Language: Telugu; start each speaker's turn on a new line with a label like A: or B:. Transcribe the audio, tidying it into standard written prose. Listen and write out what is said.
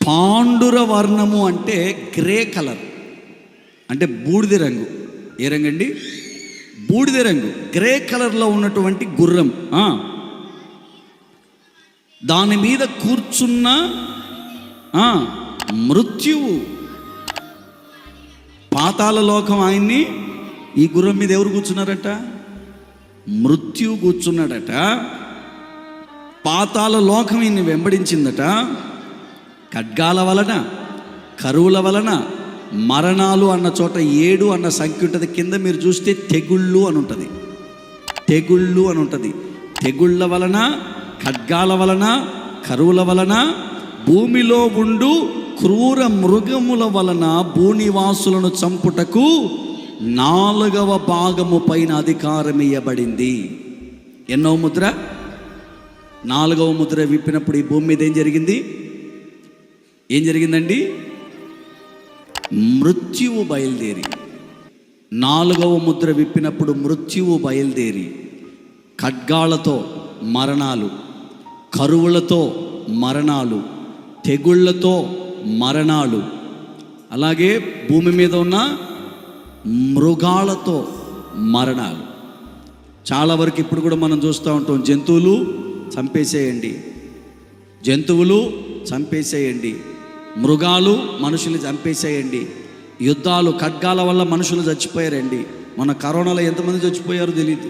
A: పాండుర వర్ణము అంటే గ్రే కలర్, అంటే బూడిద రంగు. ఏ రంగు అండి? బూడిద రంగు, గ్రే కలర్లో ఉన్నటువంటి గుర్రం. దాని మీద కూర్చున్న మృత్యువు, పాతాళ లోకం ఆయన్ని, ఈ గుర్రం మీద ఎవరు కూర్చున్నారట? మృత్యువు కూర్చున్నాడట. పాతాళ లోకం ఈయన్ని వెంబడించిందట. ఖడ్గాల వలన, కరువుల వలన, మరణాలు అన్న చోట 7 అన్న సంఖ్య ఉంటుంది. కింద మీరు చూస్తే తెగుళ్ళు అని ఉంటుంది, తెగుళ్ళు అని ఉంటుంది. తెగుళ్ళ వలన, ఖడ్గాల వలన, కరువుల వలన, భూమిలో ఉండు క్రూర మృగముల వలన భూనివాసులను చంపుటకు 4వ భాగము పైన అధికారం ఇవ్వబడింది. ఎన్నో ముద్ర? 4వ ముద్ర విప్పినప్పుడు ఈ భూమి మీద ఏం జరిగింది? ఏం జరిగిందండి? మృత్యువు బయలుదేరి. 4వ ముద్ర విప్పినప్పుడు మృత్యువు బయలుదేరి ఖడ్గాలతో మరణాలు, కరువులతో మరణాలు, తెగుళ్లతో మరణాలు, అలాగే భూమి మీద ఉన్న మృగాలతో మరణాలు. చాలా వరకు ఇప్పుడు కూడా మనం చూస్తూ ఉంటాం, జంతువులు చంపేసేయండి, జంతువులు చంపేసేయండి, మృగాలు మనుషులు చంపేసేయండి, యుద్ధాలు, ఖడ్గాల వల్ల మనుషులు చచ్చిపోయారండి. మన కరోనాలో ఎంతమంది చచ్చిపోయారో తెలియదు.